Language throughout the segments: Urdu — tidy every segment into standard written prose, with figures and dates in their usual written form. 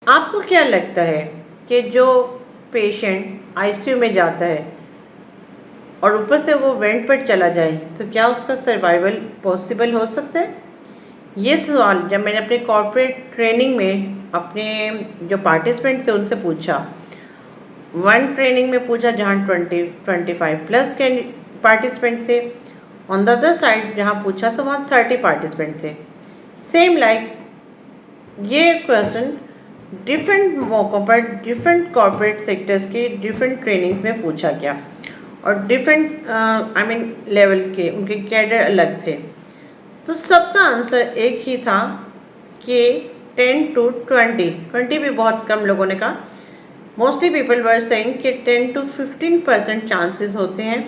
آپ کو کیا لگتا ہے کہ جو پیشنٹ آئی سی یو میں جاتا ہے اور اوپر سے وہ وینٹ پر چلا جائے تو کیا اس کا سروائیول پاسبل ہو سکتا ہے؟ یہ سوال جب میں نے اپنے کارپوریٹ ٹریننگ میں اپنے جو پارٹیسپینٹ تھے ان سے پوچھا، ون ٹریننگ میں پوچھا جہاں 25 پلس کے پارٹیسپینٹ تھے، آن دا ادر سائڈ جہاں پوچھا تو وہاں 30 پارٹیسپینٹ تھے. سیم لائک یہ کویشچن ڈفرینٹ موقعوں پر ڈفرینٹ کارپوریٹ سیکٹرز کی ڈفرینٹ ٹریننگز میں پوچھا گیا اور ڈفرینٹ لیول کے ان کے کیڈر الگ تھے. تو سب کا آنسر ایک ہی تھا کہ 10 to 20 بھی بہت کم لوگوں نے کہا. موسٹلی پیپل ور سینگ کہ 10 to 15% چانسز ہوتے ہیں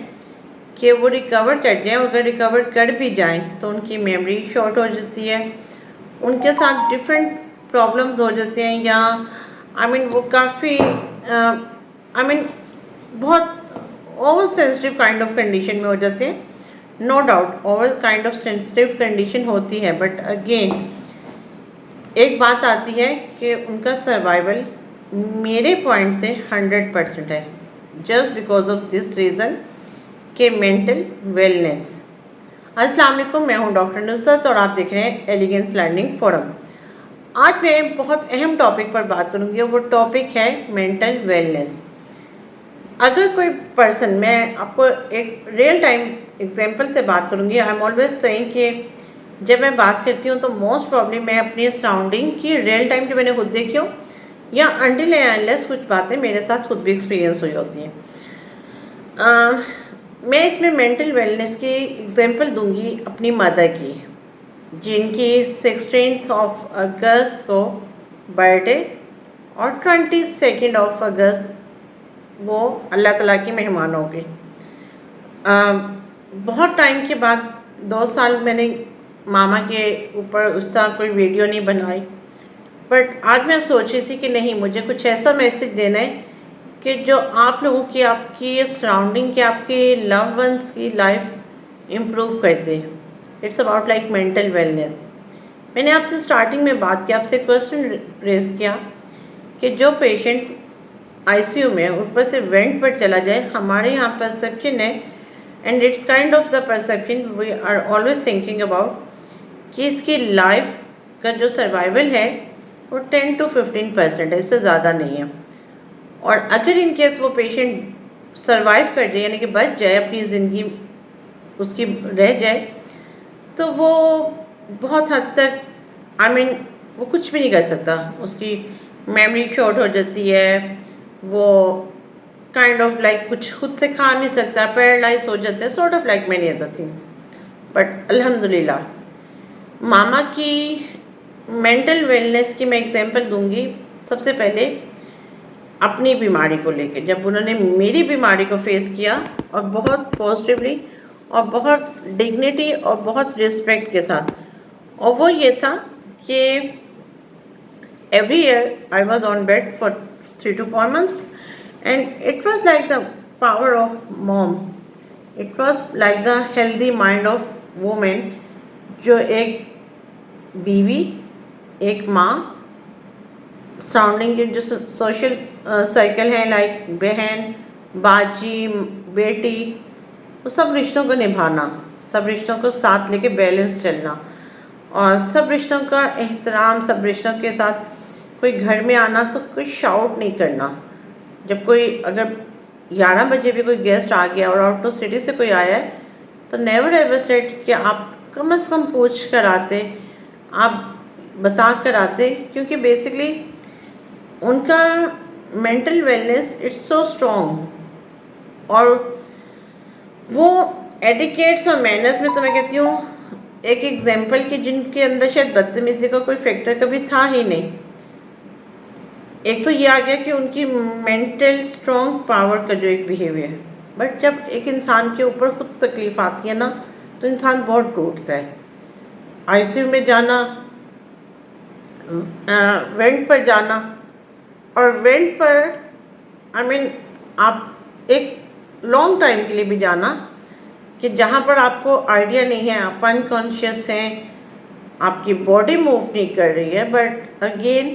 کہ وہ ریکور کر جائیں. اگر ریکور کر بھی جائیں تو ان کی میموری شارٹ ہو جاتی ہے، ان کے ساتھ ڈفرینٹ پرابلمز ہو جاتے ہیں، یا وہ کافی بہت over sensitive kind of condition میں ہو جاتے ہیں. No doubt over kind of sensitive condition ہوتی ہے، بٹ اگین ایک بات آتی ہے کہ ان کا سروائیول میرے پوائنٹ سے 100% ہے، just because of this reason کہ مینٹل ویلنس. السلام علیکم، میں ہوں ڈاکٹر نصرت اور آپ دیکھ رہے ہیں ایلیگنس لرننگ فورم. آج میں بہت اہم ٹاپک پر بات کروں گی اور وہ ٹاپک ہے مینٹل ویلنس. اگر کوئی پرسن، میں آپ کو ایک ریئل ٹائم ایگزامپل سے بات کروں گی. آئی ایم آلویز سیئنگ کہ جب میں بات کرتی ہوں تو موسٹ پرابلی میں اپنی سراؤنڈنگ کی ریئل ٹائم جو میں نے خود دیکھی ہوں یا انٹل اینڈ انلیس کچھ باتیں میرے ساتھ خود بھی ایکسپیرینس ہوئی ہوتی ہیں. میں اس میں مینٹل ویلنس کی ایگزامپل دوں گی اپنی مدر کی، جن کی 16 اگست کو برتھ ڈے اور 22 اگست وہ اللہ تعالیٰ کی مہمان ہو گئی. بہت ٹائم کے بعد 2 سال میں نے ماما کے اوپر اس طرح کوئی ویڈیو نہیں بنائی، بٹ آج میں سوچ رہی تھی کہ نہیں، مجھے کچھ ایسا میسج دینا ہے کہ جو آپ لوگوں کی، آپ کی سراؤنڈنگ کی، آپ کے لو ونس کی لائف امپروو کر دے. It's about like mental wellness. میں نے آپ سے اسٹارٹنگ میں بات کی، آپ سے کویشچن ریز کیا کہ جو پیشنٹ آئی سی یو میں اوپر سے وینٹ پر چلا جائے، ہمارے یہاں پرسیپشن ہے and it's kind of the perception we are always thinking about کہ اس کی لائف کا جو سروائیول ہے وہ 10 to 15% ہے، اس سے زیادہ نہیں ہے. اور اگر ان کیس وہ پیشنٹ سروائیو کر جائے، یعنی کہ بچ جائے، اپنی زندگی اس کی رہ جائے، تو وہ بہت حد تک وہ کچھ بھی نہیں کر سکتا. اس کی میموری شارٹ ہو جاتی ہے، وہ کائنڈ آف لائک کچھ خود سے کھا نہیں سکتا، پیرالائز ہو جاتا ہے، sort of like many other things. But الحمدللہ ماما کی مینٹل ویلنس کی میں ایگزامپل دوں گی. سب سے پہلے اپنی بیماری کو لے کے، جب انہوں نے میری بیماری کو فیس کیا اور بہت پازیٹیولی اور بہت ڈگنیٹی اور بہت رسپیکٹ کے ساتھ، اور وہ یہ تھا کہ every year I was on bed for 3 to 4 months and it was like the power of mom. It was like the healthy mind of woman جو ایک بیوی، ایک ماں، سراؤنڈنگ کے جو سوشل سرکل ہیں لائک بہن، باجی، بیٹی، وہ سب رشتوں کو نبھانا، سب رشتوں کو ساتھ لے کے بیلنس چلنا، اور سب رشتوں کا احترام، سب رشتوں کے ساتھ کوئی گھر میں آنا تو کوئی شاؤٹ نہیں کرنا. جب کوئی اگر 11 بجے بھی کوئی گیسٹ آ گیا اور آؤٹ آف سٹی سے کوئی آیا ہے تو نیور ایور سیٹ کہ آپ کم از کم پوچھ کر آتے، آپ بتا کر آتے، کیونکہ بیسکلی ان کا mental wellness it's so strong. اور وہ ایٹیکیٹس اور مینرز میں تو میں کہتی ہوں ایک ایگزامپل کہ جن کے اندر شاید بدتمیزی کا کوئی فیکٹر کبھی تھا ہی نہیں. ایک تو یہ آ گیا کہ ان کی مینٹل اسٹرانگ پاور کا جو ایک بیہیویئر. بٹ جب ایک انسان کے اوپر خود تکلیف آتی ہے نا تو انسان بہت ٹوٹتا ہے. آئی سی یو میں جانا، وینٹ پر جانا، اور وینٹ پر آپ ایک لانگ ٹائم کے لیے بھی جانا کہ جہاں پر آپ کو آئیڈیا نہیں ہے، آپ انکانشیس ہیں، آپ کی باڈی موو نہیں کر رہی ہے، بٹ اگین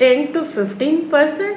10 to 15%,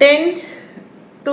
10 to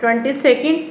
22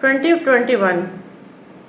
2021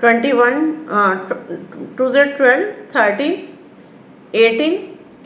21, 2012, 13,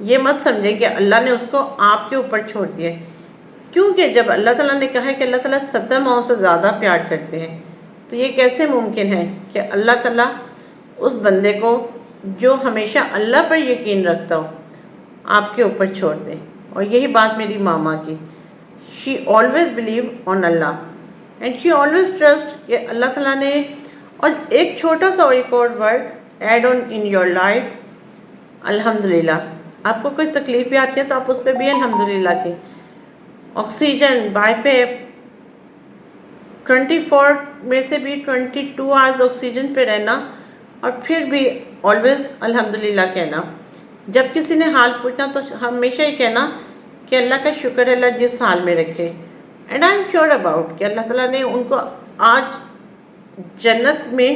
یہ مت سمجھیں کہ اللہ نے اس کو آپ کے اوپر چھوڑ دیا ہے، کیونکہ جب اللہ تعالیٰ نے کہا ہے کہ اللہ تعالیٰ 70 ماؤں سے زیادہ پیار کرتے ہیں، تو یہ کیسے ممکن ہے کہ اللہ تعالیٰ اس بندے کو جو ہمیشہ اللہ پر یقین رکھتا ہو آپ کے اوپر چھوڑ دے۔ اور یہی بات میری ماما کی، she always believe on Allah and she always trust کہ اللہ تعالیٰ نے۔ اور ایک چھوٹا سا ایک اور word add on in your life, الحمدللہ۔ آپ کو کوئی تکلیف بھی آتی ہے تو آپ اس پہ بھی الحمدللہ کی۔ آکسیجن بائی پہ 24 میں سے بھی 22 آورز آکسیجن پہ رہنا، اور پھر بھی آلویز الحمدللہ کہنا۔ جب کسی نے حال پوچھنا تو ہمیشہ یہ کہنا کہ اللہ کا شکر ہے، اللہ جس حال میں رکھے۔ And I am sure about کہ اللہ تعالیٰ نے ان کو آج جنت میں،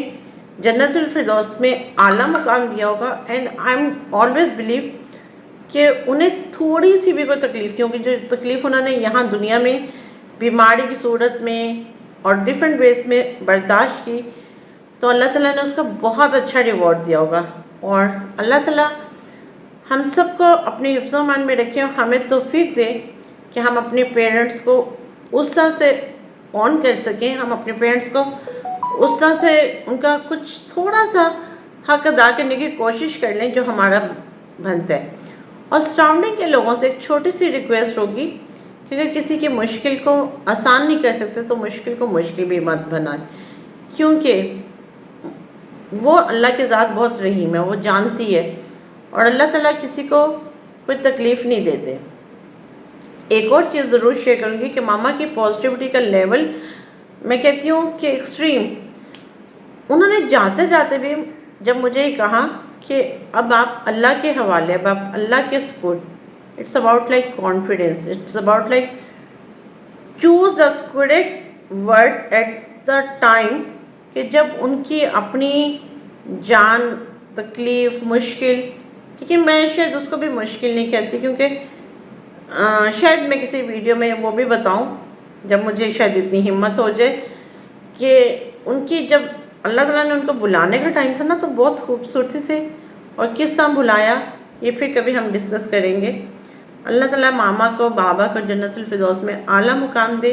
جنت الفردوس میں اعلیٰ مقام دیا ہوگا۔ And I am always believe کہ انہیں تھوڑی سی بھی کوئی تکلیف نہیں ہوگی، جو تکلیف انہوں نے یہاں دنیا میں بیماری کی صورت میں اور ڈفرینٹ ویز میں برداشت کی، تو اللہ تعالیٰ نے اس کا بہت اچھا ریوارڈ دیا ہوگا۔ اور اللہ تعالیٰ ہم سب کو اپنی حفظ و امان میں رکھیں اور ہمیں توفیق دے کہ ہم اپنے پیرنٹس کو اس طرح سے آن کر سکیں، ہم اپنے پیرنٹس کو اس طرح سے ان کا کچھ تھوڑا سا حق ادا کرنے کی کوشش کر لیں جو ہمارا بنتا ہے۔ اور سراؤنڈنگ کے لوگوں سے ایک چھوٹی سی ریکویسٹ ہوگی کہ اگر کسی کی مشکل کو آسان نہیں کر سکتے تو مشکل کو مشکل بھی مت بنائیں، کیونکہ وہ اللہ کے ذات بہت رحیم ہے، وہ جانتی ہے، اور اللہ تعالیٰ کسی کو کوئی تکلیف نہیں دیتے۔ ایک اور چیز ضرور شیئر کروں گی کہ ماما کی پازیٹیوٹی کا لیول میں کہتی ہوں کہ ایکسٹریم۔ انہوں نے جاتے جاتے بھی جب مجھے یہ کہا کہ اب آپ اللہ کے حوالے، اب آپ اللہ کے support, it's about like confidence, it's about like choose the correct word at the time, کہ جب ان کی اپنی جان، تکلیف، مشکل، کیونکہ میں شاید اس کو بھی مشکل نہیں کہتی، کیونکہ شاید میں کسی ویڈیو میں وہ بھی بتاؤں جب مجھے شاید اتنی ہمت ہو جائے کہ ان کی جب اللہ تعالیٰ نے ان کو بلانے کا ٹائم تھا نا، تو بہت خوبصورتی سے، اور کس طرح بلایا یہ پھر کبھی ہم ڈسکس کریں گے۔ اللہ تعالیٰ ماما کو، بابا کو جنت الفردوس میں اعلیٰ مقام دے،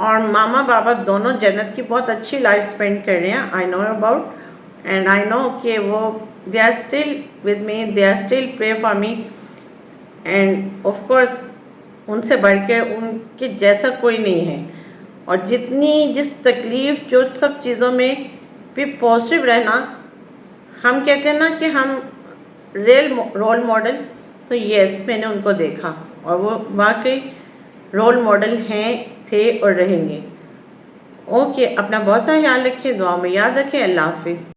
اور ماما بابا دونوں جنت کی بہت اچھی لائف اسپینڈ کر رہے ہیں، آئی know about, and I know کہ وہ they are still with me, they are still pray for me, and of course ان سے بڑھ کے ان کے جیسا کوئی نہیں ہے۔ اور جس تکلیف، جو سب چیزوں میں بھی پازیٹیو رہنا، ہم کہتے ہیں نا کہ ہم رول ماڈل، تو یس میں نے ان کو دیکھا اور وہ واقعی رول ماڈل ہیں، تھے اور رہیں گے۔ اوکے، اپنا بہت سا خیال رکھیں، دعا میں یاد رکھیں۔ اللہ حافظ۔